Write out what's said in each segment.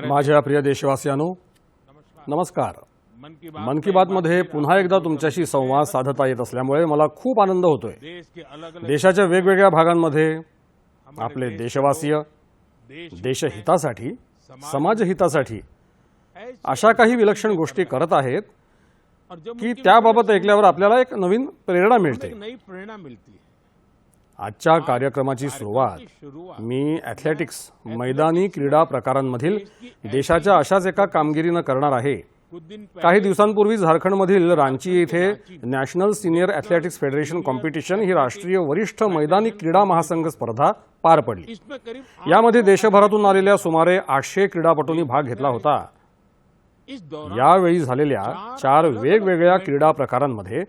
माझ्या प्रिय देशवासियांनो, नमस्कार. मन की बात मध्ये पुन्हा एकदा तुमच्याशी संवाद साधता येत असल्यामुळे मला खूप आनंद होतोय. देशाच्या वेगवेगळ्या भागांमध्ये आपले देशवासीय देशहितासाठी, समाजहितासाठी अशा काही विलक्षण गोष्टी करत आहेत की त्याबाबत ऐकल्यावर आपल्याला एक नवीन प्रेरणा मिळते. आजच्या कार्यक्रमाची सुरुवात मी ॲथलेटिक्स मैदानी क्रीडा प्रकारांमधील देशाच्या अशाच एका कामगिरीनं करणार आहे. काही दिवसांपूर्वी झारखंडमधील रांची येथे national senior athletics federation competition ही राष्ट्रीय वरिष्ठ मैदानी क्रीडा महासंघ स्पर्धा पार पडली. यामध्ये देशभरातून आलेल्या सुमारे 800 क्रीडापटूंनी भाग घेतला होता. यावेळी झालेल्या 4 वेगवेगळ्या क्रीडा प्रकारांमध्ये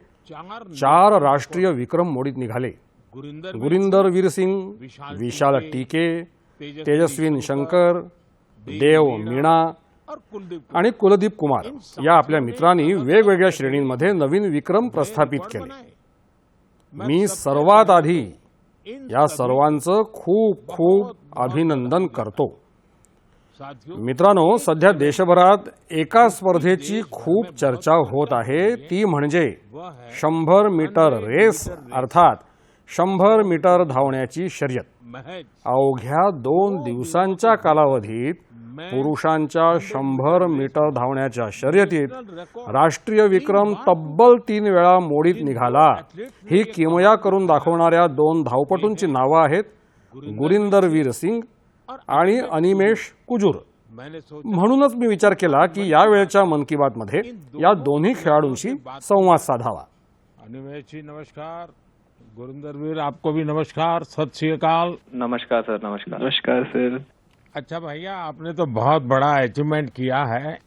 4 राष्ट्रीय विक्रम मोडीत निघाले. गुरिंदर वीर सिंग, विशाल टीके, तेजस्विन शंकर, देव मीणा आणि कुलदीप कुमार या आपल्या मित्रांनी वेगवेगळ्या श्रेणींमध्ये नवीन विक्रम प्रस्थापित केले. मी सर्वात आधी या सर्वांचं खूप खूप अभिनंदन करतो. मित्रांनो, सध्या देशभरात एका स्पर्धेची खूप चर्चा होत आहे, ती म्हणजे 100 मीटर रेस अर्थात 100 मीटर धावण्याची शर्यत. अवघ्या 2 दिवसांच्या कालावधीत पुरुषांच्या 100 मीटर धावण्याच्या शर्यतीत राष्ट्रीय विक्रम तब्बल 3 वेळा मोडीत निघाला. ही किमया करून दाखवणाऱ्या 2 धावपटूंची नावं आहेत गुरिंदर वीर सिंग आणि अनिमेश कुजूर. म्हणूनच मी विचार केला की या वेळच्या मन की बात मध्ये या दोन्ही खेळाडूंशी संवाद साधावा. अनिमेश जी नमस्कार. गुरिंदर वीर आपको भी नमस्कार. सत श्री अकाल. नमस्कार सर. नमस्कार. नमस्कार सर. अच्छा भैया, आपने तो बहुत बड़ा अचीवमेंट किया है.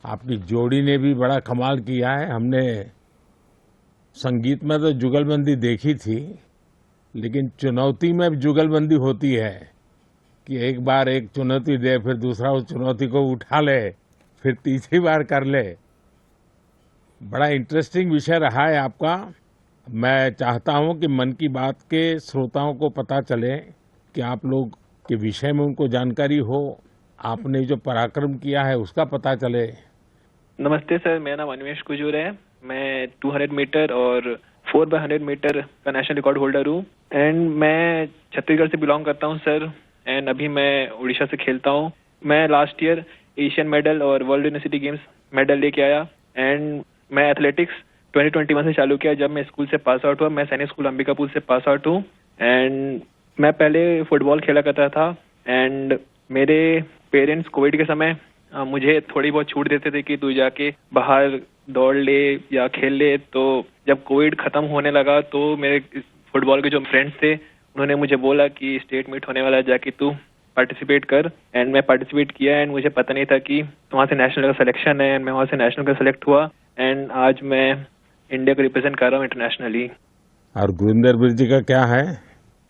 आपकी जोड़ी ने भी बड़ा कमाल किया है. हमने संगीत में तो जुगलबंदी देखी थी, लेकिन चुनौती में जुगलबंदी होती है कि एक बार एक चुनौती दे, फिर दूसरा उस चुनौती को उठा ले, फिर तीसरी बार कर ले. बड़ा इंटरेस्टिंग विषय रहा है आपका. मैं चाहता हूं कि मन की बात के श्रोताओं को पता चले कि आप लोग के विषय में उनको जानकारी हो, आपने जो पराक्रम किया है उसका पता चले. नमस्ते सर, मेरा नाम अनिमेश कुजूर है. मैं 200 मीटर और 4x100 मीटर का नेशनल रिकॉर्ड होल्डर हूँ. एंड मैं छत्तीसगढ़ से बिलोंग करता हूँ सर. एंड अभी मैं उड़ीसा से खेलता हूँ. मैं लास्ट ईयर एशियन मेडल और वर्ल्ड यूनिवर्सिटी गेम्स मेडल लेके आया. एंड मैं एथलेटिक्स 2021 से चालू किया जब मैं स्कूल से पास आउट हुआ. मैं सैनिक स्कूल अंबिकापुर से पास आउट हूँ. एंड मैं पहले फुटबॉल खेला करता था. एंड मेरे पेरेंट्स कोविड के समय मुझे थोड़ी बहुत छूट देते थे कि तू जाके बाहर दौड़ ले या खेल ले. तो जब कोविड खत्म होने लगा तो मेरे फुटबॉल के जो फ्रेंड्स थे उन्होंने मुझे बोला कि स्टेट मीट होने वाला है, जाके तू पार्टिसिपेट कर. एंड मैं पार्टिसिपेट किया. एंड मुझे पता नहीं था कि वहाँ से नेशनल का सिलेक्शन है. एंड मैं वहाँ से नेशनल का सिलेक्ट हुआ. एंड आज मैं इंडिया को रिप्रेजेंट कर रहा हूँ इंटरनेशनली. और गुरिंदर वीर जी का क्या है?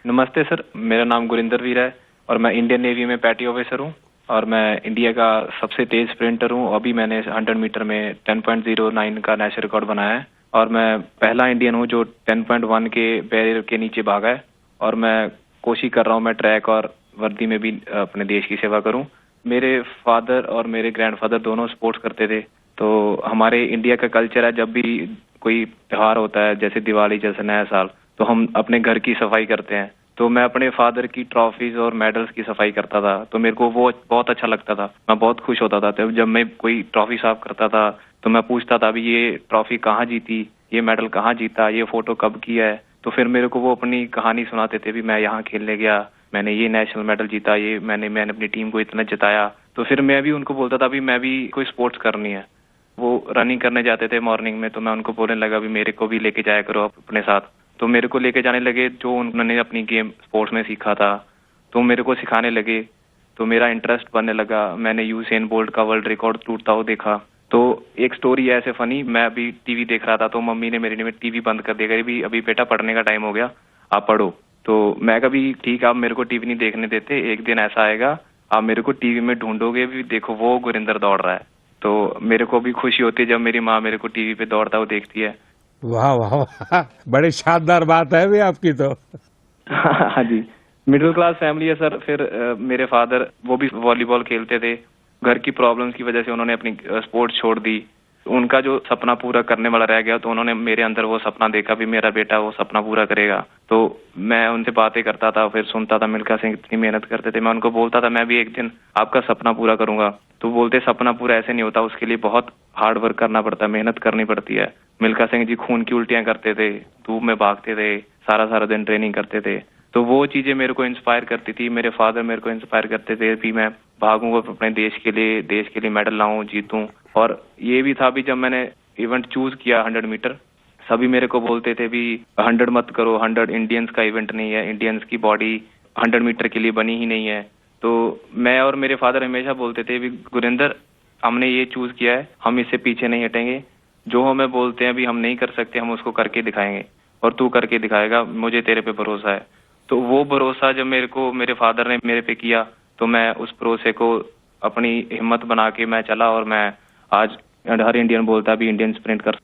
नमस्ते सर, मेरा नाम गुरिंदर वीर है और मैं इंडियन नेवी में पैटी ऑफिसर हूँ और मैं इंडिया का सबसे तेज स्प्रिंटर हूँ. अभी मैंने 100 मीटर में 10.09 का नेशनल रिकॉर्ड बनाया है और मैं पहला इंडियन हूँ जो 10.1 के बैरियर के नीचे भागा है. और मैं कोशिश कर रहा हूँ मैं ट्रैक और वर्दी में भी अपने देश की सेवा करूँ. मेरे फादर और मेरे ग्रैंडफादर दोनों स्पोर्ट्स करते थे. तो हमारे इंडिया का कल्चर है, जब भी कोई त्यौहार होता है जैसे दिवाली जैसे नया साल, तो हम अपने घर की सफाई करते हैं. तो मैं अपने फादर की ट्रॉफीज और मेडल्स की सफाई करता था. तो मेरे को वो बहुत अच्छा लगता था. मैं बहुत खुश होता था. तो जब मैं कोई ट्रॉफी साफ करता था तो मैं पूछता था अभी ये ट्रॉफी कहाँ जीती, ये मेडल कहाँ जीता, ये फोटो कब किया है. तो फिर मेरे को वो अपनी कहानी सुनाते थे भी मैं यहाँ खेलने गया, मैंने ये नेशनल मेडल जीता, ये मैंने अपनी टीम को इतना जिताया. तो फिर मैं भी उनको बोलता था भी मैं भी कोई स्पोर्ट्स करनी है. वो रनिंग करने जाते थे मॉर्निंग में, तो मैं उनको बोलने लगा भी मेरे को भी लेके जाया करो आप अपने साथ. तो मेरे को लेके जाने लगे. जो उन्होंने अपनी गेम स्पोर्ट्स में सीखा था तो मेरे को सिखाने लगे. तो मेरा इंटरेस्ट बनने लगा. मैंने यूसेन बोल्ट का वर्ल्ड रिकॉर्ड टूटता हुआ देखा. तो एक स्टोरी है ऐसे फनी. मैं अभी टीवी देख रहा था तो मम्मी ने मेरी टीवी बंद कर दिया, भी अभी बेटा पढ़ने का टाइम हो गया, आप पढ़ो. तो मैं कभी ठीक आप मेरे को टीवी नहीं देखने देते, एक दिन ऐसा आएगा आप मेरे को टीवी में ढूंढोगे भी, देखो वो गुरिंदर दौड़ रहा है। तो मेरे को भी खुशी होती है जब मेरी माँ मेरे को टीवी पे दौड़ता हुआ देखती है। वाह वाह वाह, बड़ी शानदार बात है भी आपकी तो। हाँ जी, मिडिल क्लास फैमिली है सर। फिर मेरे फादर वो भी वॉलीबॉल खेलते थे, घर की प्रॉब्लम्स की वजह से उन्होंने अपनी स्पोर्ट्स छोड़ दी। उनका जो सपना पूरा करने वाला रह गया, तो उन्होंने मेरे अंदर वो सपना देखा भी मेरा बेटा वो सपना पूरा करेगा। तो मैं उनसे बातें करता था, फिर सुनता था मिल्खा सिंह इतनी मेहनत करते थे, मैं उनको बोलता था मैं भी एक दिन आपका सपना पूरा करूंगा। तो बोलते सपना पूरा ऐसे नहीं होता, उसके लिए बहुत हार्ड वर्क करना पड़ता है, मेहनत करनी पड़ती है। मिल्खा सिंह जी खून की उल्टियां करते थे, धूप में भागते थे, सारा सारा दिन ट्रेनिंग करते थे। तो वो चीजें मेरे को इंस्पायर करती थी। मेरे फादर मेरे को इंस्पायर करते थे कि मैं भागूंगा अपने देश के लिए मेडल लाऊं, जीतूं। और ये भी था भी जब मैंने इवेंट चूज किया 100 मीटर, सभी मेरे को बोलते थे भी 100 मत करो, 100 इंडियंस का इवेंट नहीं है, इंडियंस की बॉडी 100 मीटर के लिए बनी ही नहीं है। तो मैं और मेरे फादर हमेशा बोलते थे भी गुरिंदर हमने ये चूज किया है, हम इससे पीछे नहीं हटेंगे। जो हमें बोलते हैं भी हम नहीं कर सकते, हम उसको करके दिखाएंगे और तू करके दिखाएगा, मुझे तेरे पे भरोसा है। तो वो भरोसा जब मेरे को मेरे फादर ने मेरे पे किया, तो मैं उस भरोसे को अपनी हिम्मत बना के मैं चला और मैं आज हर इंडियन बोलता भी इंडियन स्प्रिंट कर।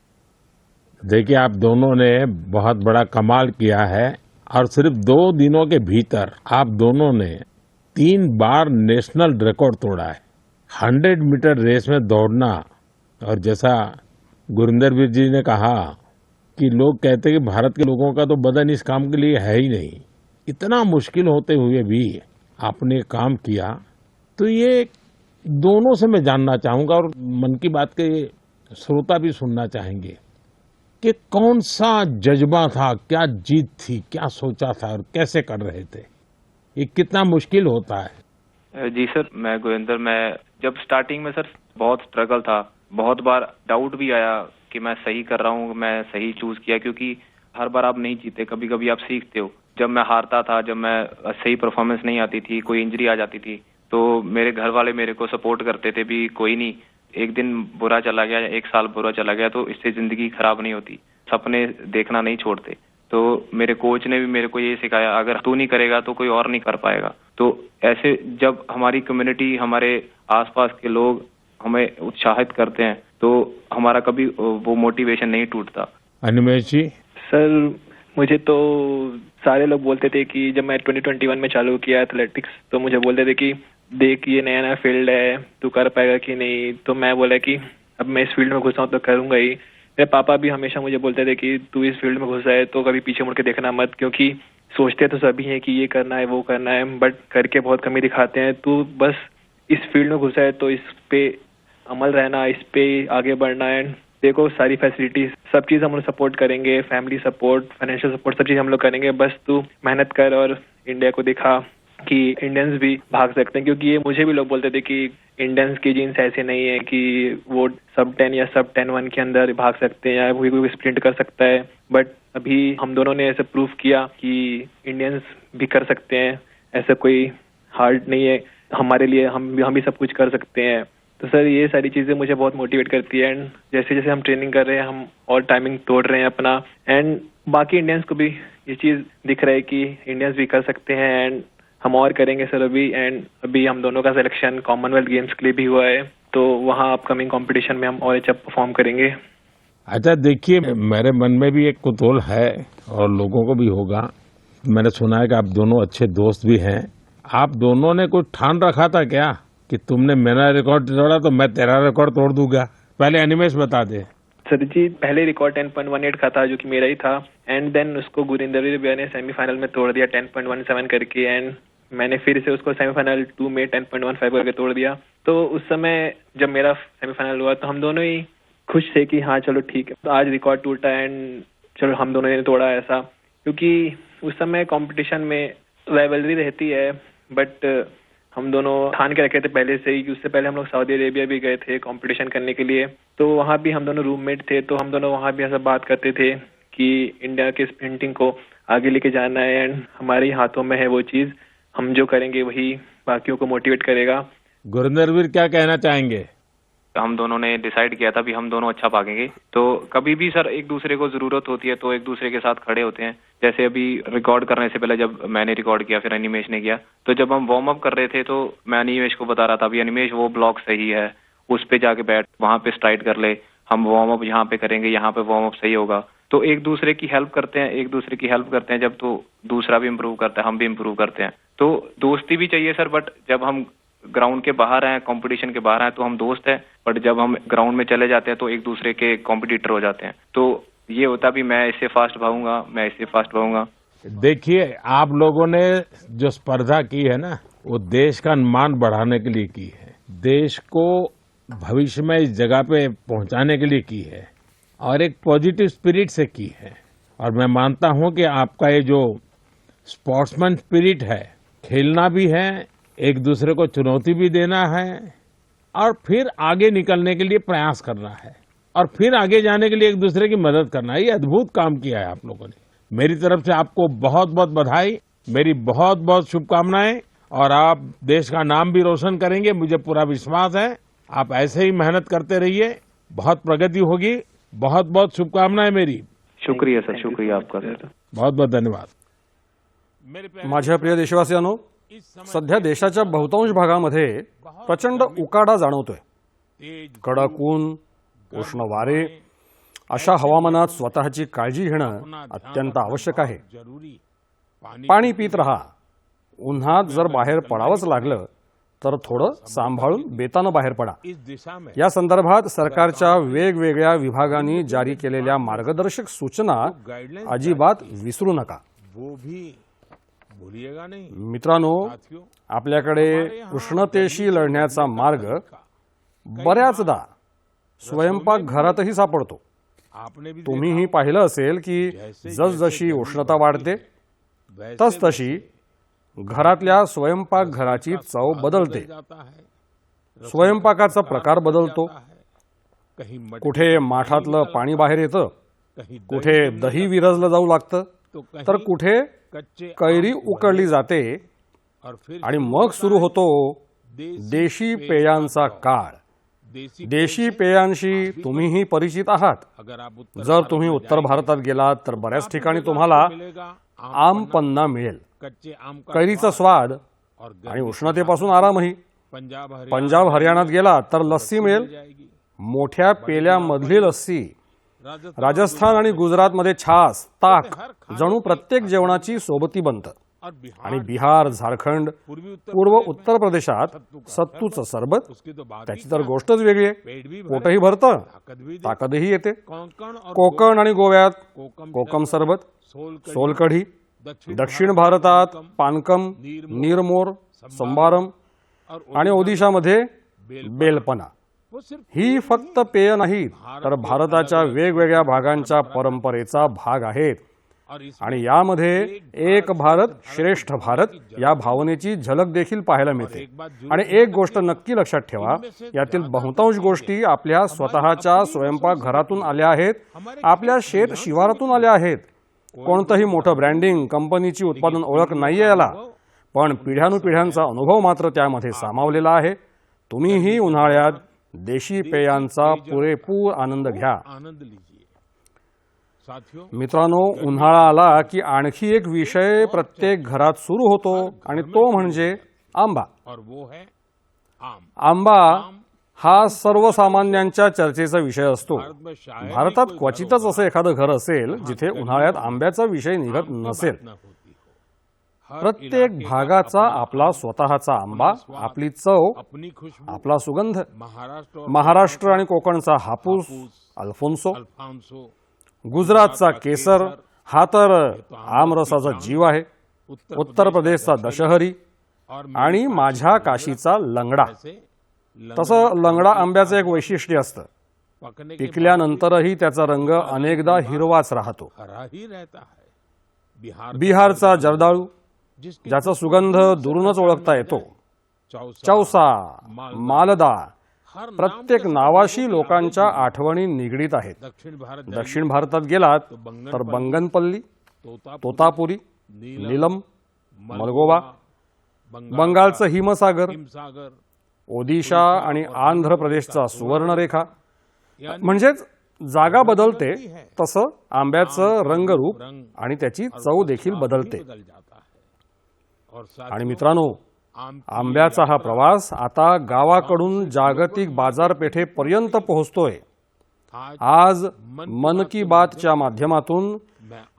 देखिए आप दोनों ने बहुत बड़ा कमाल किया है और सिर्फ 2 दिनों के भीतर आप दोनों ने 3 बार नेशनल रिकॉर्ड तोड़ा है। 100 मीटर रेस में दौड़ना, और जैसा गुरिंदर वीर जी ने कहा कि लोग कहते हैं कि भारत के लोगों का तो बदन इस काम के लिए है ही नहीं, इतना मुश्किल होते हुए भी आपने काम किया। तो ये दोनों से मैं जानना चाहूंगा और मन की बात के श्रोता भी सुनना चाहेंगे कि कौन सा जज्बा था, क्या जीत थी, क्या सोचा था और कैसे कर रहे थे, ये कितना मुश्किल होता है। जी सर, मैं गुरिंदर, मैं जब स्टार्टिंग में सर बहुत स्ट्रगल था, बहुत बार डाउट भी आया कि मैं सही कर रहा हूँ, मैं सही चूज किया, क्योंकि हर बार आप नहीं जीते, कभी कभी आप सीखते हो। जब मैं हारता था, जब मैं सही परफॉर्मेंस नहीं आती थी, कोई इंजरी आ जाती थी, तो मेरे घर वाले मेरे को सपोर्ट करते थे भी कोई नहीं, एक दिन बुरा चला गया, एक साल बुरा चला गया तो इससे जिंदगी खराब नहीं होती, सपने देखना नहीं छोड़ते। तो मेरे कोच ने भी मेरे को ये सिखाया, अगर तू नहीं करेगा तो कोई और नहीं कर पाएगा। तो ऐसे जब हमारी कम्युनिटी, हमारे आसपास के लोग हमें उत्साहित करते हैं, तो हमारा कभी वो मोटिवेशन नहीं टूटता। अनिमेश जी। सर मुझे तो सारे लोग बोलते थे कि जब मैं 2021 में चालू किया एथलेटिक्स, तो मुझे बोलते थे कि देख ये नया नया फील्ड है, तू कर पाएगा कि नहीं। तो मैं बोला कि अब मैं इस फील्ड में घुसा हूँ तो करूंगा ही। मेरे पापा भी हमेशा मुझे बोलते थे कि तू इस फील्ड में घुसा है तो कभी पीछे मुड़ के देखना मत, क्योंकि सोचते तो सभी हैं कि ये करना है वो करना है, बट करके बहुत कमी दिखाते हैं। तू बस इस फील्ड में घुसा है तो इस पे अमल रहना, इस पे आगे बढ़ना है। देखो सारी फैसिलिटीज, सब चीज हम लोग सपोर्ट करेंगे, फैमिली सपोर्ट, फाइनेंशियल सपोर्ट, सब चीज हम लोग करेंगे, बस तू मेहनत कर और इंडिया को दिखा कि इंडियंस भी भाग सकते हैं। क्योंकि ये मुझे भी लोग बोलते थे कि इंडियंस की जीन्स ऐसे नहीं है कि वो सब 10 या सब 10-1 के अंदर भाग सकते हैं या कोई स्प्रिंट कर सकता है, बट अभी हम दोनों ने ऐसे प्रूव किया कि इंडियंस भी कर सकते हैं, ऐसा कोई हार्ड नहीं है हमारे लिए, हम भी सब कुछ कर सकते हैं। तो सर ये सारी चीज़ें मुझे बहुत मोटिवेट करती है, एंड जैसे जैसे हम ट्रेनिंग कर रहे हैं हम और टाइमिंग तोड़ रहे हैं अपना, एंड बाकी इंडियंस को भी ये चीज़ दिख रहा है कि इंडियंस भी कर सकते हैं, एंड हम और करेंगे सर अभी। एंड अभी हम दोनों का सिलेक्शन कॉमनवेल्थ गेम्स के लिए भी हुआ है, तो वहाँ अपकमिंग कंपटीशन में हम और अच्छा परफॉर्म करेंगे। अच्छा देखिए, मेरे मन में भी एक कुतूहल है और लोगों को भी होगा। मैंने सुना है कि आप दोनों अच्छे दोस्त भी हैं। आप दोनों ने कोई ठान रखा था क्या कि तुमने मेरा रिकॉर्ड तोड़ा तो मैं तेरा रिकॉर्ड तोड़ दूंगा? पहले अनिमेश बता दे। सर जी पहले रिकॉर्ड 10.18 का था जो कि मेरा ही था, एंड देन उसको गुरिंदर भैया ने सेमीफाइनल में तोड़ दिया 10.17 करके, एंड मैंने फिर से उसको सेमीफाइनल 2 में 10.15 करके तोड़ दिया। तो उस समय जब मेरा सेमीफाइनल हुआ तो हम दोनों ही खुश थे कि हाँ चलो ठीक है, तो आज रिकॉर्ड टूटा एंड चलो हम दोनों ने तोड़ा ऐसा। क्योंकि उस समय कंपटीशन में राइवलरी रहती है, बट हम दोनों ठान के रखे थे पहले से ही कि उससे पहले हम लोग सऊदी अरेबिया भी गए थे कंपटीशन करने के लिए, तो वहाँ भी हम दोनों रूममेट थे, तो हम दोनों वहाँ भी ऐसा बात करते थे कि इंडिया के स्प्रिंटिंग को आगे लेके जाना है, एंड हमारे हाथों में है वो चीज़, हम जो करेंगे वही बाकियों को मोटिवेट करेगा। गुरिंदर वीर क्या कहना चाहेंगे? हम दोनों ने डिसाइड किया था भी हम दोनों अच्छा भागेंगे। तो कभी भी सर एक दूसरे को जरूरत होती है तो एक दूसरे के साथ खड़े होते हैं। जैसे अभी रिकॉर्ड करने से पहले जब मैंने रिकॉर्ड किया फिर अनिमेश ने किया, तो जब हम वार्म अप कर रहे थे तो मैं अनिमेश को बता रहा था भी अनिमेश वो ब्लॉक सही है, उस पे जाके बैठ, वहां पे स्ट्राइड कर ले, हम वार्म अप यहाँ पे करेंगे, यहाँ पे वार्म अप सही होगा। तो एक दूसरे की हेल्प करते हैं, एक दूसरे की हेल्प करते हैं जब, तो दूसरा भी इम्प्रूव करता है, हम भी इम्प्रूव करते हैं। तो दोस्ती भी चाहिए सर, बट जब हम ग्राउंड के बाहर हैं, कंपटीशन के बाहर हैं तो हम दोस्त हैं, बट जब हम ग्राउंड में चले जाते हैं तो एक दूसरे के कॉम्पिटिटर हो जाते हैं। तो ये होता भी मैं इससे फास्ट भागूंगा, मैं इससे फास्ट भागूंगा। देखिए, आप लोगों ने जो स्पर्धा की है ना, वो देश का मान बढ़ाने के लिए की है, देश को भविष्य में इस जगह पे पहुंचाने के लिए की है और एक पॉजिटिव स्पिरिट से की है। और मैं मानता हूं कि आपका ये जो स्पोर्ट्समैन स्पिरिट है, खेलना भी है, एक दूसरे को चुनौती भी देना है और फिर आगे निकलने के लिए प्रयास करना है और फिर आगे जाने के लिए एक दूसरे की मदद करना है। ये अद्भुत काम किया है आप लोगों ने। मेरी तरफ से आपको बहुत बहुत बधाई, मेरी बहुत बहुत शुभकामनाएं, और आप देश का नाम भी रोशन करेंगे, मुझे पूरा विश्वास है। आप ऐसे ही मेहनत करते रहिए, बहुत प्रगति होगी। बहुत बहुत शुभकामनाएं मेरी। शुक्रिया सर, शुक्रिया आपका सर, बहुत बहुत धन्यवाद। माझ्या प्रिय देशवासियांनो, सध्या देशाच्या बहुतांश भागामध्ये प्रचंड उकाडा जाणवतोय। कडक ऊन, उष्ण वारे, अशा हवामानात स्वतःची काळजी घेणं अत्यंत आवश्यक आहे। पाणी पीत रहा। उन्हात जर बाहेर पडावंच लागलं तर थोडं सांभाळून बेतानं बाहेर पडा। या संदर्भात सरकारच्या वेगवेगळ्या विभागांनी जारी केलेल्या मार्गदर्शक सूचना अजिबात विसरू नका। मित्रांनो, आपल्याकडे उष्णतेशी लढण्याचा मार्ग बऱ्याचदा स्वयंपाक घरातही सापडतो। तुम्हीही पाहिलं असेल की जसजशी उष्णता वाढते तसतशी घरातल्या स्वयंपाकघराची चव बदलते, स्वयंपाकाचा प्रकार बदलतो। कुठे माठातलं पाणी बाहेर येतं, कुठे दही विरजलं जाऊ लागतं, तर कुठे कैरी उकळली जाते आणि मग सुरू होतो देशी पेयांचा काळ। देशी पेयांशी तुम्हीही परिचित आहात। जर तुम्ही उत्तर भारतात गेलात तर बऱ्याच ठिकाणी तुम्हाला आम पन्ना मिळेल, कैरीचा स्वाद आणि उष्णतेपासून आरामही। पंजाब हरियाणात गेलात तर लस्सी मिळेल, मोठ्या पेल्यामधली लस्सी। राजस्थान आणि गुजरातमध्ये छास, ताक जणू प्रत्येक जेवणाची सोबती बनतं। आणि बिहार, झारखंड, पूर्व उत्तर प्रदेशात सत्तूचं सरबत, त्याची तर गोष्टच वेगळी आहे। पोटही भरतं, ताकदही येते। कोकण आणि गोव्यात कोकम सरबत, सोलकढी, दक्षिण भारतात पानकम, नीरमोर, संबारम आणि ओदिशामध्ये बेलपना। ही फक्त पेय नाहीत तर भारताच्या वेगवेगळ्या भागांच्या परंपरेचा भाग आहेत आणि यामध्ये एक भारत श्रेष्ठ भारत या भावनेची झलक देखील पाहायला मिळते। आणि एक गोष्ट नक्की लक्षात ठेवा, यातील बहुतांश गोष्टी आपल्या स्वतःच्या स्वयंपाक घरातून आल्या आहेत, आपल्या शेत शिवारातून आल्या आहेत। कोणतंही मोठं ब्रँडिंग, कंपनीची उत्पादन ओळख नाहीये याला, पण पिढ्यानुपिढ्यांचा अनुभव मात्र त्यामध्ये सामावलेला आहे। तुम्हीही उन्हाळ्यात देशी पेयांचा पुरेपूर आनंद घ्या। मित्रांनो, उन्हाळा आला की आणखी एक विषय प्रत्येक घरात सुरू होतो आणि तो म्हणजे आंबा। आंबा हा सर्वसामान्यांच्या चर्चेचा विषय असतो। भारतात क्वचितच असं एखादं घर असेल जिथे उन्हाळ्यात आंब्याचा विषय निघत नसेल। प्रत्येक भागाचा आपला स्वतःचा आंबा, आपली चव, आपला सुगंध। महाराष्ट्र आणि कोकणचा हापूस, अल्फोन्सो, गुजरातचा केसर हा तर आमरसाचा जीव आहे। उत्तर प्रदेशचा दशहरी आणि माझ्या काशीचा लंगडा। तसं लंगडा आंब्याचं एक वैशिष्ट्य असतं, पिकल्यानंतरही त्याचा रंग अनेकदा हिरवाच राहतो। बिहारचा जर्दाळू, ज्याचा सुगंध दुरूनच ओळखता येतो। चौसा, मालदा, प्रत्येक नावाशी लोकांच्या आठवणी निगडीत आहेत। दक्षिण भारतात गेलात तर बंगनपल्ली, तोतापुरी, नीलम, मलगोवा, बंगालचं हिमसागर, ओदिशा आणि आंध्र प्रदेशचा सुवर्णरेखा, म्हणजेच जागा बदलते तसं आंब्याचं रंगरूप आणि त्याची चव देखील बदलते. आणि मित्रांनो, आंब्याचा हा प्रवास आता गावाकडून जागतिक बाजारपेठेपर्यंत पोहोचतोय. आज मन की बातच्या माध्यमातून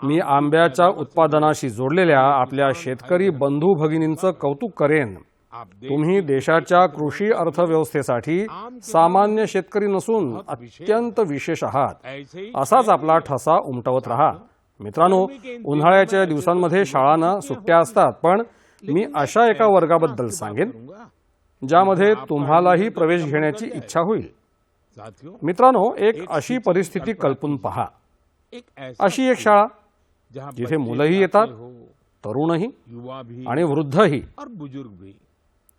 मी आंब्याच्या उत्पादनाशी जोडलेल्या आपल्या शेतकरी बंधू भगिनींचं कौतुक करेन. तुम्ही देशाच्या कृषी अर्थव्यवस्थेसाठी सामान्य शेतकरी नसून अत्यंत विशेष आहात. असाच आपला ठसा उमटवत राहा. मित्रांनो, उन्हाळ्याच्या दिवसांमध्ये शाळांना सुट्ट्या असतात, पण मी अशा एका वर्गाबद्दल सांगेन ज्यामध्ये तुम्हालाही प्रवेश घेण्याची इच्छा होईल. मित्रांनो, एक अशी परिस्थिती कल्पून पहा. अशी एक शाळा जिथे मुलंही येतात, तरुणही आणि वृद्धही,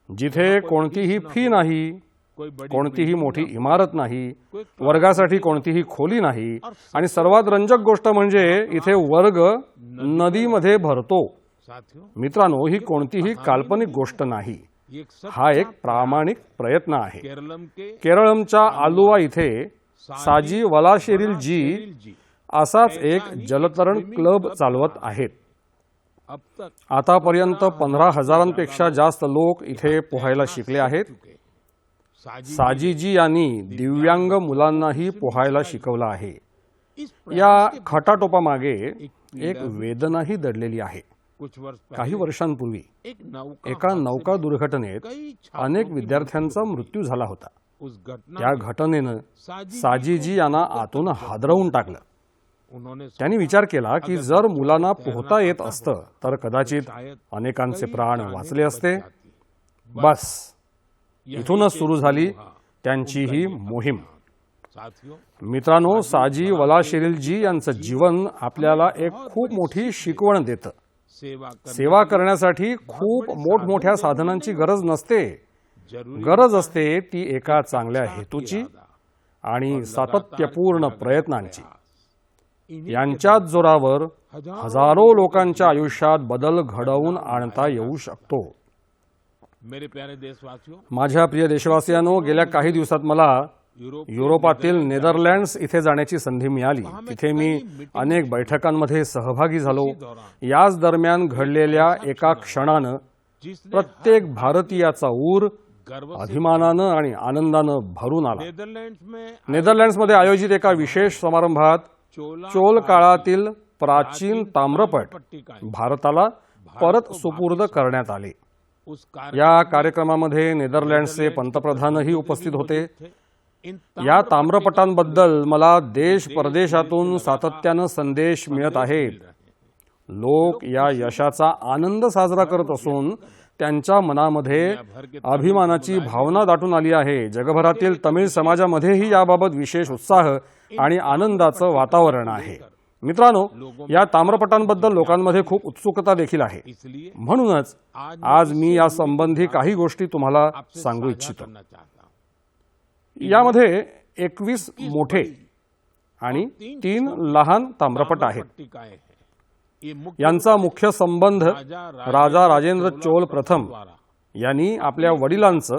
जिथे कोणतीही फी नाही, कोणतीही मोठी इमारत नाही, वर्गासाठी कोणतीही खोली नाही, आणि सर्वात रंजक गोष्ट म्हणजे इथे वर्ग नदीमध्ये भरतो. मित्रांनो, ही कोणतीही काल्पनिक गोष्ट नाही. हा एक प्रामाणिक प्रयत्न आहे. केरळमच्या आलुवा इथे साजी वलाशेरिल जी असाच एक जलतरण क्लब चालवत आहेत. आतापर्यंत 15,000पेक्षा जास्त लोक इथे पोहायला शिकले आहेत. साजीजी यांनी दिव्यांग मुलांनाही पोहायला शिकवलं आहे. या खटाटोपामागे एक वेदनाही दडलेली आहे. काही वर्षांपूर्वी एका नौका दुर्घटनेत अनेक विद्यार्थ्यांचा मृत्यू झाला होता. त्या घटनेनं साजीजी यांना आतून हादरवून टाकलं. त्यांनी विचार केला की जर मुलांना पोहता येत असतं तर कदाचित अनेकांचे प्राण वाचले असते. बस, इथूनच सुरू झाली त्यांची ही मोहीम. मित्रांनो, साजी वलाशेरिलजी यांचं जीवन आपल्याला एक खूप मोठी शिकवण देतं. सेवा करण्यासाठी खूप मोठमोठ्या साधनांची गरज नसते. गरज असते ती एका चांगल्या हेतूची आणि सातत्यपूर्ण प्रयत्नांची. यांच्याच जोरावर हजारो लोकांच्या आयुष्यात बदल घडवून आणता येऊ शकतो. माझ्या प्रिय देशवासियांनो, गेल्या काही दिवसात मला युरोपातील नेदरलँड्स इथे जाण्याची संधी मिळाली. तिथे मी अनेक बैठकांमध्ये सहभागी झालो. याच दरम्यान घडलेल्या एका क्षणानं प्रत्येक भारतीयाचा ऊर अभिमानानं आणि आनंदानं भरून आला. नेदरलँड्समध्ये आयोजित एका विशेष समारंभात चोल काळातील प्राचीन ताम्रपट भारताला परत सुपूर्द करण्यात आले. या कार्यक्रमामध्ये नेदरलँड्सचे पंतप्रधानही उपस्थित होते. या ताम्रपटांबद्दल मला देश परदेशातून सातत्यानं संदेश मिळत आहेत. लोक या यशाचा आनंद साजरा करत असून त्यांच्या मनामध्ये अभिमानाची भावना दाटून आली आहे. जगभरातील तमिळ समाजामध्येही याबाबत विशेष उत्साह आणि आनंदाचं वातावरण आहे. मित्रांनो, या ताम्रपटांबद्दल लोकांमध्ये खूप उत्सुकता देखील आहे. म्हणूनच आज मी या संबंधी काही गोष्टी तुम्हाला सांगू इच्छितो. यामध्ये 21 मोठे आणि 3 लहान ताम्रपट आहेत. यांचा मुख्य संबंध राजा राजेंद्र चोल प्रथम यांनी आपल्या वडिलांचं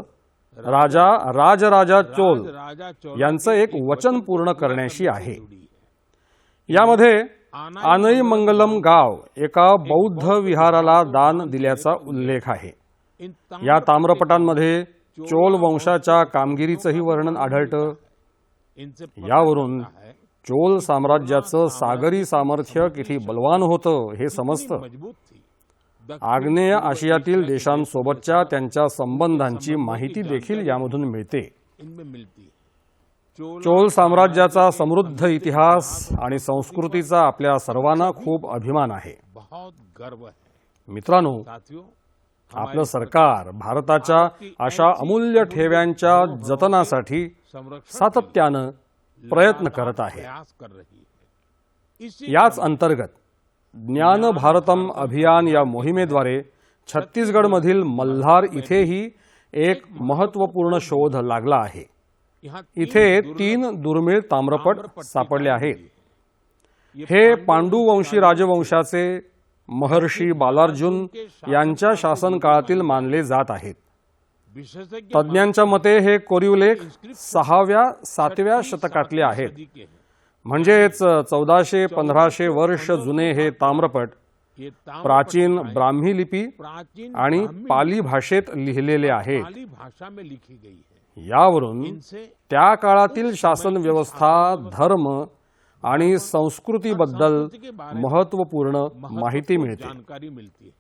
राजा राजराजा चोल यांचं एक वचन पूर्ण करण्याशी आहे. यामध्ये आनई मंगलम गाव एका बौद्ध विहाराला दान दिल्याचा उल्लेख आहे. या ताम्रपटांमध्ये चोल वंशाच्या कामगिरीचंही वर्णन आढळतं. यावरून चोल साम्राज्याचं सागरी सामर्थ्य किती बलवान होतं हे समजतं. आग्नेय आशियातील देशांसोबतच्या त्यांच्या संबंधांची माहिती देखील यामधून मिळते. चोल साम्राज्याचा समृद्ध इतिहास आणि संस्कृतीचा आपल्या सर्वांना खूप अभिमान आहे. मित्रांनो, आपलं सरकार भारताच्या अशा अमूल्य ठेव्यांच्या जतनासाठी सातत्यानं प्रयत्न करत आहे. याच अंतर्गत ज्ञान भारतम अभियान या मोहिमेद्वारे छत्तीसगडमधील मल्हार इथेही एक महत्त्वपूर्ण शोध लागला आहे. इथे 3 दुर्मिळ ताम्रपट सापडले आहेत. हे पांडुवंशी राजवंशाचे महर्षी बालार्जुन यांच्या शासन काळातील मानले जात आहेत. विशेषज्ञ तज्ज्ञांच्या मते हे कोरीव लेख 6व्या-7व्या शतकातले आहेत. सदी के हैं. म्हणजेच 1400-1500 वर्ष जुने हे ताम्रपट ये ताम्रपट प्राचीन ब्राह्मी लिपी प्राचीन आणि ब्राह्मी पाली भाषेत लिहिलेले आहेत. पाली भाषा में लिखी गई है. यावरून इनसे त्या काळातील शासन व्यवस्था, धर्म आणि संस्कृतीबद्दल महत्त्वपूर्ण माहिती मिळते. जानकारी मिलती है.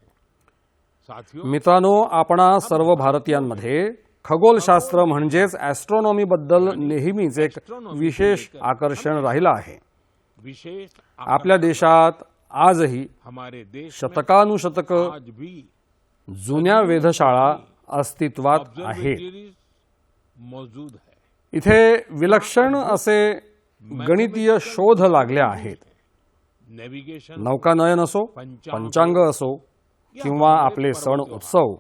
साथियों, मित्रांनो, आपणा सर्व भारतीयांमध्ये खगोलशास्त्र म्हणजेच ॲस्ट्रॉनॉमी बद्दल नेहमीच एक विशेष आकर्षण राहिलं आहे. विशेष आपल्या देशात आजही हमारे देश शतकानुशतक में आज भी जुन्या वेधशाळा अस्तित्वात आहेत. ऑब्जर्वेटरीज मौजूद है. इथे विलक्षण असे गणितीय शोध लागले आहेत. नेविगेशन, नौकानयन असो, पंचांग असो किंवा आपले सण उत्सव,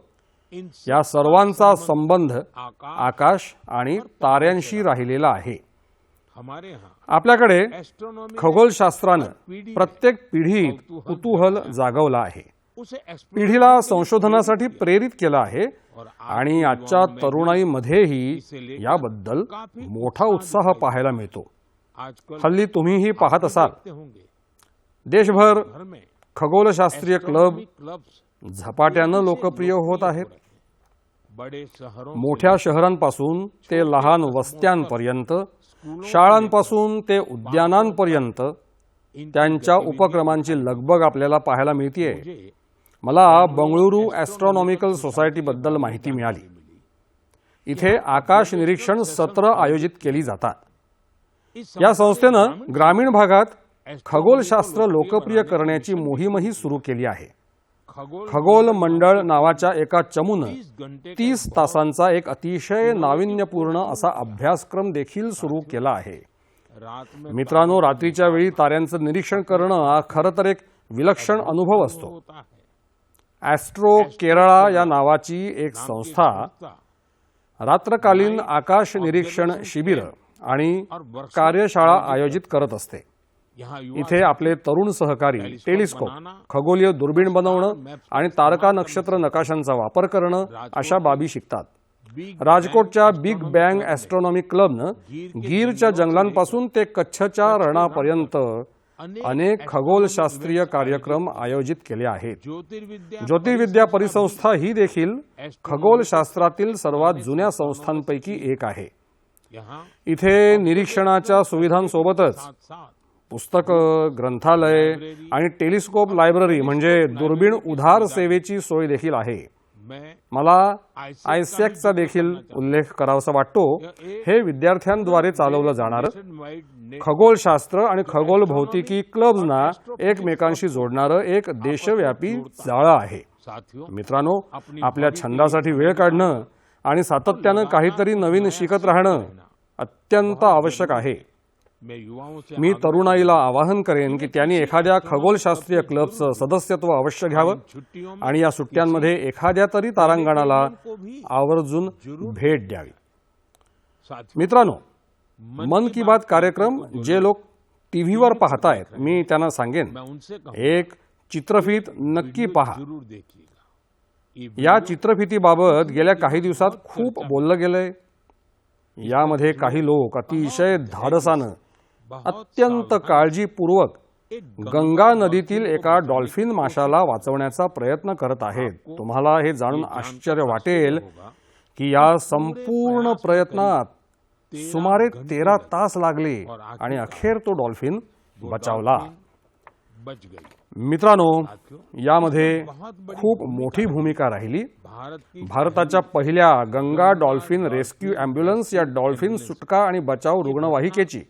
इन या सर्वांचा संबंध आकाश आकाश आणि ताऱ्यांशी राहिलेला आहे. हमारे यहाँ आपल्याकडे एस्ट्रोनॉमी खगोलशास्त्रानं प्रत्येक पिढीत कुतूहल जागवलं आहे. उसे एक्सप्लोर पिढीला संशोधनासाठी प्रेरित केलं आहे आणि आजच्या तरुणाईमध्येही याबद्दल मोठा उत्साह पाहायला मिळतो. आजकल हल्ली तुम्हीही पाहत असाल, देखते होंगे देशभर घर में खगोलशास्त्रीय क्लब क्लब्स झपाट्यानं लोकप्रिय होत आहेत. बड़े शहरों मोठ्या शहरांपासून ते लहान वस्त्यांपर्यंत, शाळांपासून ते उद्यानांपर्यंत त्यांच्या उपक्रमांची लगबग आपल्याला पाहायला मिळतीये. से मला बंगळुरू ॲस्ट्रॉनॉमिकल सोसायटीबद्दल माहिती मिळाली. इथे आकाश निरीक्षण सत्र आयोजित केली जातात. इस या संस्थेनं ग्रामीण भागात खगोलशास्त्र लोकप्रिय करण्याची मोहीमही सुरू केली आहे. खगोल मंडळ नावाच्या एका चमूनं 30 तासांचा एक अतिशय नाविन्यपूर्ण असा अभ्यासक्रम देखील सुरू केला आहे. रात में मित्रांनो, रात्रीच्या वेळी ताऱ्यांचं निरीक्षण करणं हा खरं तर एक विलक्षण अनुभव असतो. होता है. ॲस्ट्रो केरळा या नावाची एक संस्था रात्रकालीन आकाश निरीक्षण शिबिर आणि कार्यशाळा आयोजित करत असते. यहाँ युवा इथे आपले तरुण सहकारी टेलिस्कोप, खगोलीय दुर्बीण बनवणं आणि तारका नक्षत्र नकाशांचा वापर करणं अशा बाबी शिकतात. राजकोटच्या बिग बँग ॲस्ट्रॉनॉमी क्लबनं गीरच्या जंगलांपासून ते कच्छच्या रणापर्यंत अनेक खगोलशास्त्रीय कार्यक्रम आयोजित केले आहेत. ज्योतिर्विद्या परिसंस्था ही देखील खगोलशास्त्रातील सर्वात जुन्या संस्थांपैकी एक आहे. यहाँ इथे निरीक्षणाच्या सुविधांसोबतच साथ पुस्तकं, ग्रंथालय आणि टेलिस्कोप लायब्ररी म्हणजे दुर्बीण उधार सेवेची सोय देखील आहे. मैं मला आयसॅकचा देखील उल्लेख करावासा वाटतो. हे विद्यार्थ्यांद्वारे चालवलं जाणारं खगोलशास्त्र आणि खगोल भौतिकी क्लब्सना एकमेकांशी जोडणारं एक देशव्यापी जाळं आहे. साथियों, मित्रांनो, आपल्या छंदासाठी वेळ काढणं आणि सातत्यानं काहीतरी नवीन शिकत राहणं अत्यंत आवश्यक आहे. मैं युवाओं से मी तरुणाईला आवाहन करेन की त्यांनी एखाद्या खगोलशास्त्रीय क्लबचं सदस्यत्व अवश्य घ्यावं छुट्टियों में आणि या सुट्ट्यांमध्ये एखाद्या तरी तारांगणाला आवर्जून भेट द्यावी. साथियों, मित्रांनो, मन की बात कार्यक्रम जे लोक टीव्हीवर पाहतायत, मी त्यांना सांगेन, मैं उनसे कहूँ एक चित्रफित नक्की पहा. जरूर देखिएगा. ये या चित्रफितीबाबत गेल्या काही दिवसात खूप बोललं गेलंय. यामध्ये काही लोक अतिशय धाडसानं, अत्यंत काळजीपूर्वक गंगा नदीतील एका डॉल्फिन माशाला वाचवण्याचा प्रयत्न करत आहेत. तुम्हाला हे जाणून आश्चर्य वाटेल की या संपूर्ण प्रयत्नात सुमारे 13 तास लागले आणि अखेर तो डॉल्फिन बचावला. बच गई. मित्रांनो, यामध्ये खूप मोठी भूमिका राहिली भारत की भारताच्या पहिल्या गंगा डॉल्फिन रेस्क्यू अँब्युलन्स या डॉल्फिन सुटका आणि बचाव रुग्णवाहिकेची.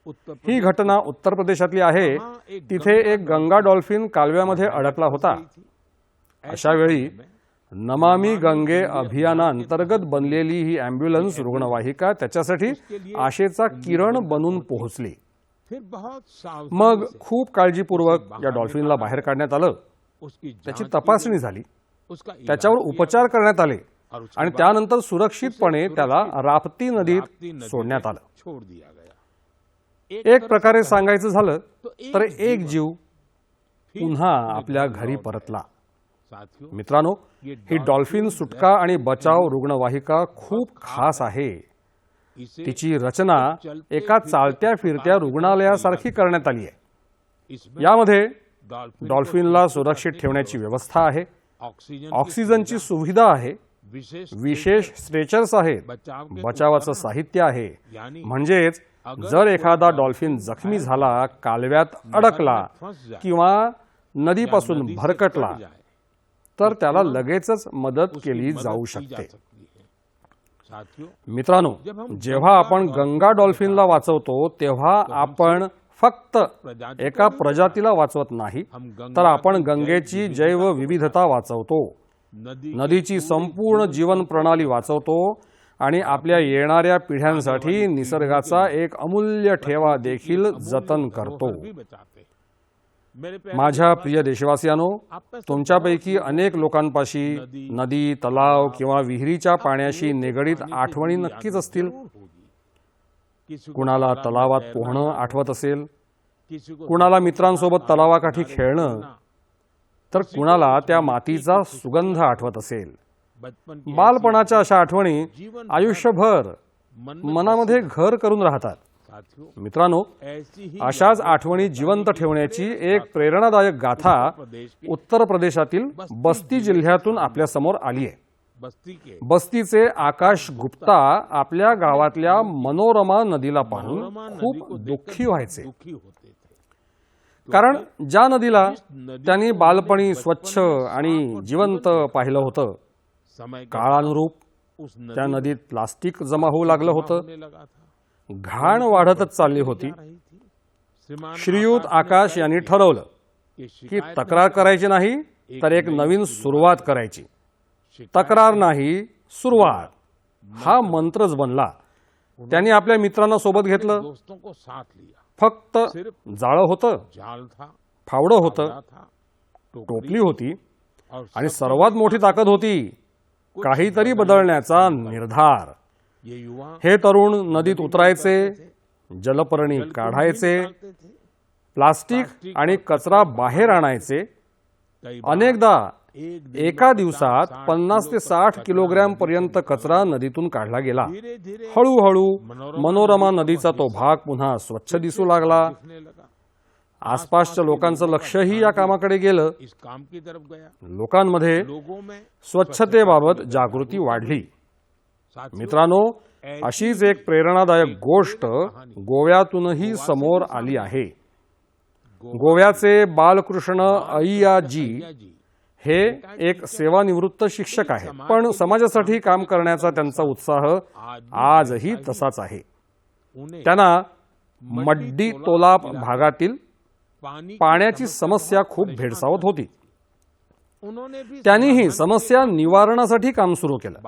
उत्तर ही घटना उत्तर प्रदेशातली आहे. तिथे एक गंगा डॉल्फिन कालव्यामध्ये अडकला होता. अशा वेळी नमामि गंगे अभियानाअंतर्गत बनलेली ही अँब्युलन्स रुग्णवाहिका त्याच्यासाठी आशेचा किरण बनून पोहोचली. फिर बहुत सावधानी मग से खूप काळजीपूर्वक या डॉल्फिनला बाहेर काढण्यात आलं. उसकी त्याची जांच तपासणी झाली, उसका इलाज त्याच्यावर उपचार करण्यात आले और उसके आणि बाद त्यानंतर सुरक्षितपणे त्याला राप्ती राप्ती नदीत नदी सोडण्यात आलं. छोड़ दिया गया. एक प्रकारे सांगायचं झालं तो तर एक जीव पुन्हा आपल्या घरी परतला. साथियों मित्रांनो, ही डॉल्फिन सुटका आणि बचाव रुग्णवाहिका खूप खास आहे. इसे तिची रचना एका चालत्या फिरत्या रुग्णालयासारखी करण्यात आली आहे. इसमें यामध्ये डॉल्फिन डॉल्फिनला सुरक्षित ठेवण्याची व्यवस्था आहे, ऑक्सिजनची सुविधा आहे, विशेष स्ट्रेचर्स आहेत, बचावाचं साहित्य आहे. म्हणजेच जर एखादा डॉल्फिन जखमी झाला, कालव्यात अडकला किंवा नदीपासून भरकटला तर त्याला लगेचच मदत केली जाऊ शकते. मित्रांनो, जेव्हा आपण गंगा डॉल्फिनला वाचवतो तेव्हा आपण फक्त एका प्रजातीला वाचवत नाही, तर आपण गंगेची जैवविविधता वाचवतो, नदीची संपूर्ण जीवन प्रणाली वाचवतो आणि आपल्या येणाऱ्या पिढ्यांसाठी निसर्गाचा एक अमूल्य ठेवा देखील जतन करतो. माझ्या प्रिय देशवासियांनो, तुमच्यापैकी अनेक लोकांपाशी नदी, तलाव किंवा विहिरीच्या पाण्याशी निगडीत आठवणी नक्कीच असतील. कुणाला तलावात पोहणं आठवत असेल, कुणाला मित्रांसोबत तलावाकाठी खेळणं, तर कुणाला त्या मातीचा सुगंध आठवत असेल. बालपणाच्या अशा आठवणी आयुष्यभर मनामध्ये घर करून राहतात. मित्रांनो, अशाच आठवणी जिवंत ठेवण्याची एक प्रेरणादायक गाथा उत्तर प्रदेशातील बस्ती जिल्ह्यातून आपल्या समोर आली आहे. बस्तीचे आकाश गुप्ता आपल्या गावातल्या मनोरमा नदीला पाहून खूप दुःखी व्हायचे. कारण ज्या नदीला त्यांनी बालपणी स्वच्छ आणि जिवंत पाहिलं होतं, काळानुरूप त्या नदीत प्लास्टिक जमा होऊ लागलं होतं, घाण वाढतच चालली होती. श्रीयुत आकाश यांनी ठरवलं की तक्रार करायची नाही, तर एक नवीन सुरुवात करायची. तक्रार नाही, सुरुवात हा मंत्रच बनला. त्यांनी आपल्या मित्रांना सोबत घेतलं. फक्त जाळं होतं, फावडं होतं, टोपली होती आणि सर्वात मोठी ताकद होती काहीतरी बदलण्याचा निर्धार. हे तरुण नदीत उतरायचे, जलपर्णी काढायचे, प्लास्टिक आणि कचरा बाहेर आणायचे. अनेकदा एका दिवसात 50 ते 60 किलोग्रॅम पर्यंत कचरा नदीतून काढला गेला. हळूहळू मनोरमा नदीचा तो भाग पुन्हा स्वच्छ दिसू लागला. आसपासच्या लोकांचं लक्षही या कामाकडे गेलं. लोकांमध्ये स्वच्छतेबाबत जागृती वाढली. मित्रांनो, अशीच एक प्रेरणादायक गोष्ट गोव्यातूनही समोर आली आहे. गोव्याचे बालकृष्ण अय्याजी हे एक सेवानिवृत्त शिक्षक आहेत, पण समाजासाठी काम करण्याचा त्यांचा उत्साह आजही तसाच आहे. त्यांना मड्डी तोलाप भागातील पाण्याची समस्या खूप भेडसावत होती. त्यांनी ही समस्या निवारणासाठी काम सुरू केलं.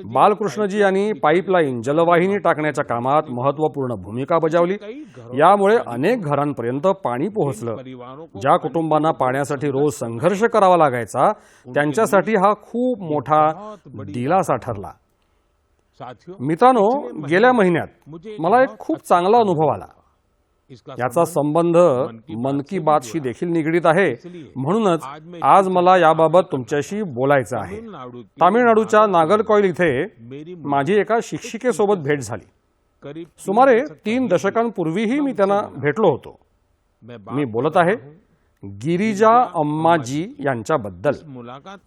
बालकृष्णजी यांनी पाईपलाईन जलवाहिनी टाकण्याच्या कामात महत्त्वपूर्ण भूमिका बजावली. यामुळे अनेक घरांपर्यंत पाणी पोहोचलं. ज्या कुटुंबांना पाण्यासाठी रोज संघर्ष करावा लागायचा, त्यांच्यासाठी हा खूप मोठा दिलासा ठरला. मित्रांनो, गेल्या महिन्यात मला एक खूप चांगला अनुभव आला. याचा संबंध मन की बातशी देखील निगडीत आहे. म्हणूनच आज मला याबाबत तुमच्याशी बोलायचं आहे. तामिळनाडूच्या नागरकोइल इथे माझी एका शिक्षिकेसोबत भेट झाली. सुमारे 3 दशकांपूर्वीही मी त्यांना भेटलो होतो. मी बोलत आहे गिरिजा अम्माजी यांच्याबद्दल.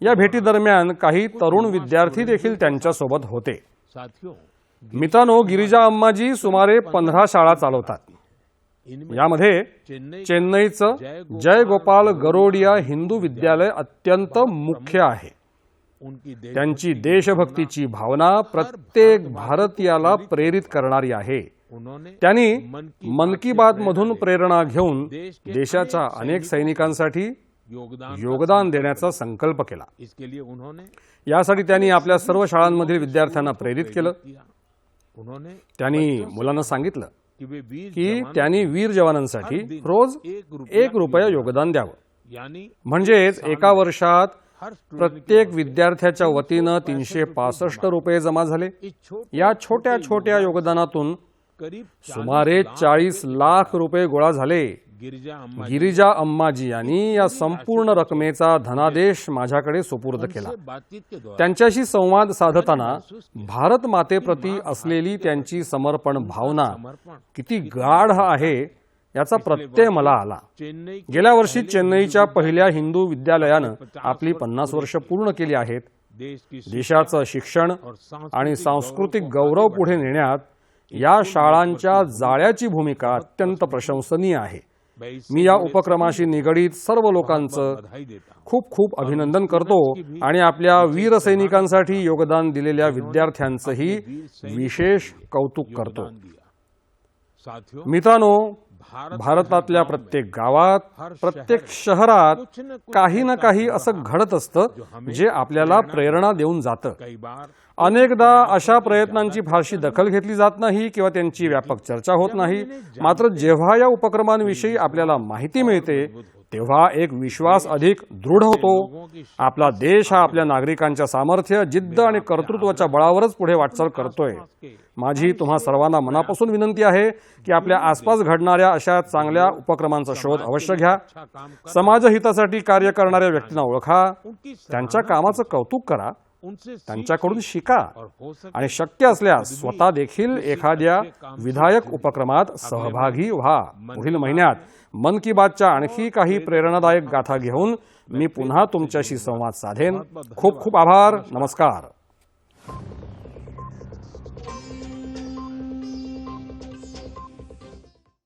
या भेटीदरम्यान काही तरुण विद्यार्थी देखील त्यांच्यासोबत होते. मित्रांनो, गिरिजा अम्माजी सुमारे 15 शाळा चालवतात. यामध्ये चेन्नईचं जयगोपाल गरोडिया हिंदू विद्यालय अत्यंत मुख्य आहे. त्यांची देशभक्तीची भावना प्रत्येक भारतीयाला प्रेरित करणारी आहे. त्यांनी मन की बात मधून प्रेरणा घेऊन देशाच्या अनेक सैनिकांसाठी योगदान देण्याचा संकल्प केला. यासाठी त्यांनी आपल्या सर्व शाळांमधील विद्यार्थ्यांना प्रेरित केलं. त्यांनी मुलांना सांगितलं की त्यांनी वीर जवानांसाठी रोज 1 रुपया योगदान द्यावं. म्हणजेच एका वर्षात प्रत्येक विद्यार्थ्याच्या वतीनं 365 रुपये जमा झाले. या छोट्या छोट्या योगदानातून सुमारे 40 लाख रुपये गोळा झाले. गिरिजा अम्माजी यांनी या संपूर्ण रकमेचा धनादेश माझ्याकडे सुपूर्द केला. त्यांच्याशी संवाद साधताना भारत मातेप्रती असलेली त्यांची समर्पण भावना किती गाढ आहे याचा प्रत्यय मला आला. गेल्या वर्षी चेन्नईच्या पहिल्या हिंदू विद्यालयानं आपली 50 वर्ष पूर्ण केली आहेत. देशाचं शिक्षण आणि सांस्कृतिक गौरव पुढे नेण्यात या शाळांच्या जाळ्याची भूमिका अत्यंत प्रशंसनीय आहे. मी या उपक्रमाशी निगडीत सर्व लोकांचं खूप खूप अभिनंदन करतो आणि आपल्या वीर सैनिकांसाठी योगदान दिलेल्या विद्यार्थ्यांचंही विशेष कौतुक करतो. मित्रांनो, भारतातल्या प्रत्येक गावात, प्रत्येक शहरात काही ना काही असं घडत असतं जे आपल्याला प्रेरणा देऊन जातं. अनेकदा अशा प्रयत्नांची फारशी दखल घेतली जात नाही किंवा त्यांची व्यापक चर्चा होत नाही. मात्र जेव्हा या उपक्रमांविषयी आपल्याला माहिती मिळते तेव्हा एक विश्वास अधिक दृढ होतो. आपला देश हा आपल्या नागरिकांच्या सामर्थ्य, जिद्द आणि कर्तृत्वाच्या बळावरच पुढे वाटचाल करतोय. माझी तुम्हा सर्वांना मनापासून विनंती आहे की आपल्या आसपास घडणाऱ्या अशा चांगल्या उपक्रमांचा शोध अवश्य घ्या. समाजहितासाठी कार्य करणाऱ्या व्यक्तींना ओळखा, त्यांच्या कामाचं कौतुक करा, त्यांच्याकडून शिका आणि शक्य असल्यास स्वतः देखील एखाद्या विधायक उपक्रमात सहभागी व्हा. पुढील महिन्यात मन की बातच्या आणखी काही प्रेरणादायक गाथा घेऊन मी पुन्हा तुमच्याशी संवाद साधेन. खूप खूप आभार. नमस्कार.